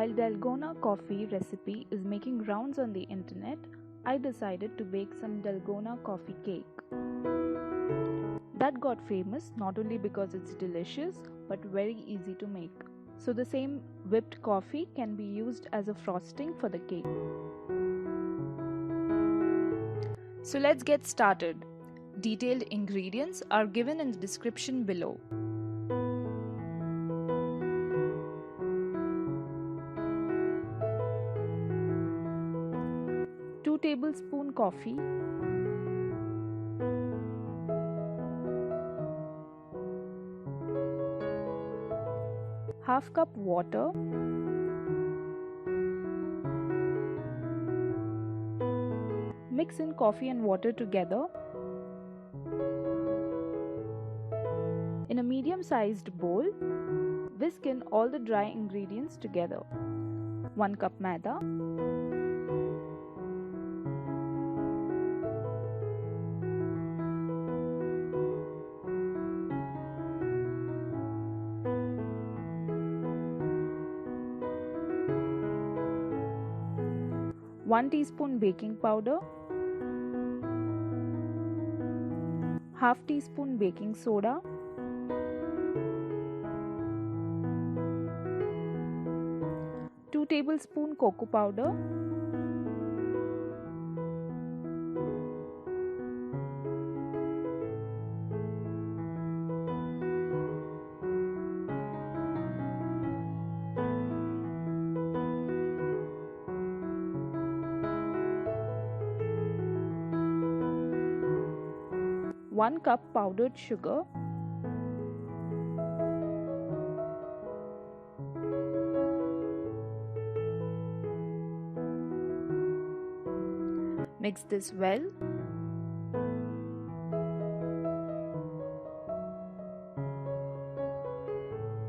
While Dalgona coffee recipe is making rounds on the internet, I decided to bake some Dalgona coffee cake. That got famous not only because it's delicious but very easy to make. So the same whipped coffee can be used as a frosting for the cake. So let's get started. Detailed ingredients are given in the description below. 2 tablespoons coffee, 1/2 cup water, mix in coffee and water together. In a medium-sized bowl, whisk in all the dry ingredients together. 1 cup Maida, 1 teaspoon baking powder, 1/2 teaspoon baking soda, 2 tablespoon cocoa powder, one cup powdered sugar, mix this well.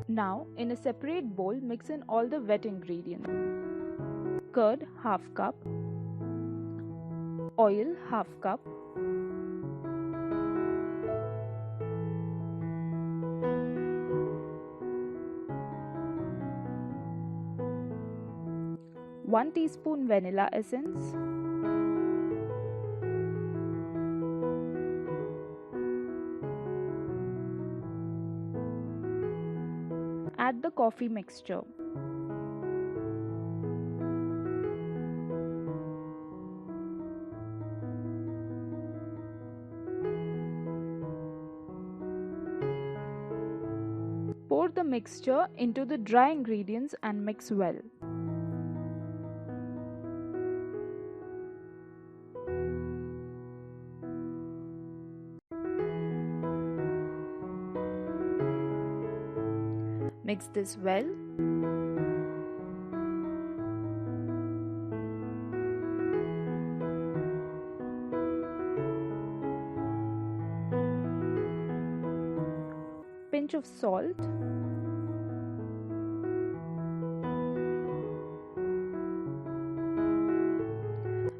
Now in a separate bowl, mix in all the wet ingredients. Curd 1/2 cup, oil 1/2 cup, one teaspoon vanilla essence, add the coffee mixture. Pour the mixture into the dry ingredients and mix well. Mix this well. Pinch of salt.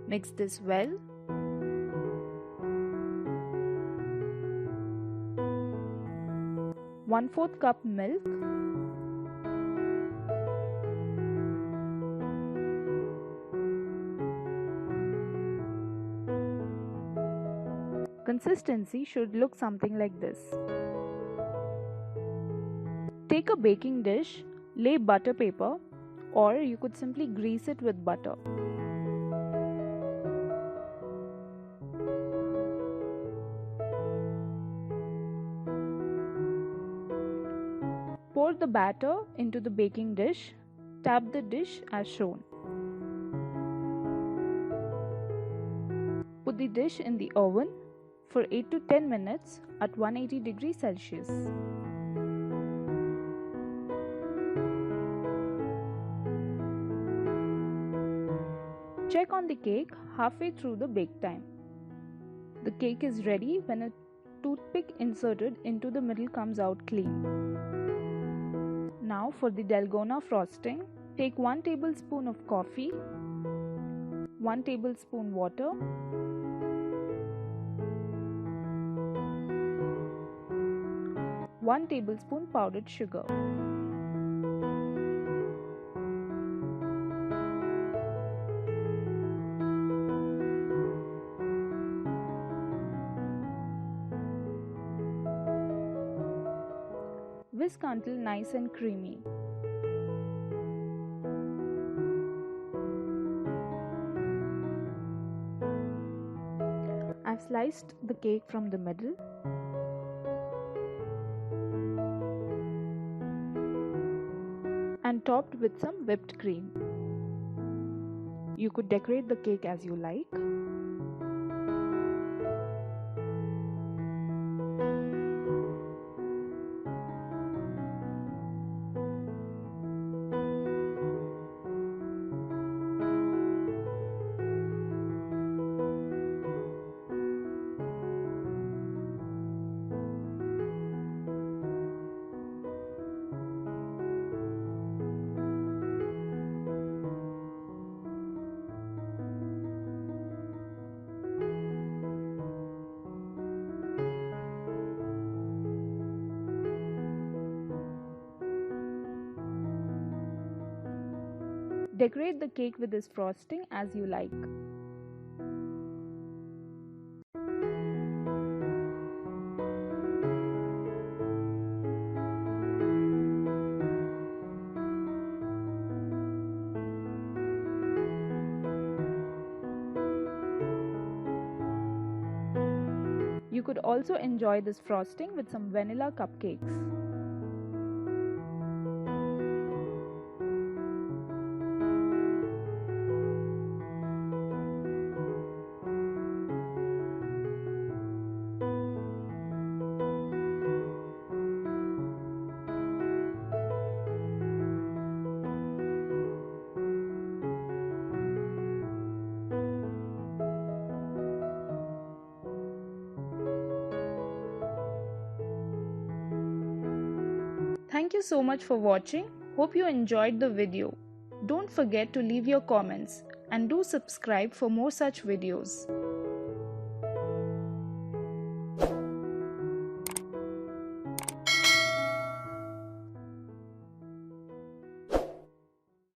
Mix this well. One-fourth cup milk. Consistency should look something like this. Take a baking dish, lay butter paper, or you could simply grease it with butter. Pour the batter into the baking dish. Tap the dish as shown. Put the dish in the oven for 8 to 10 minutes at 180 degrees Celsius. Check on the cake halfway through the bake time. The cake is ready when a toothpick inserted into the middle comes out clean. Now for the Dalgona frosting, take 1 tablespoon of coffee, 1 tablespoon water, 1 tablespoon powdered sugar. Whisk until nice and creamy. I've sliced the cake from the middle. And topped with some whipped cream. You could decorate the cake as you like. Decorate the cake with this frosting as you like. You could also enjoy this frosting with some vanilla cupcakes. Thank you so much for watching. Hope you enjoyed the video. Don't forget to leave your comments and do subscribe for more such videos.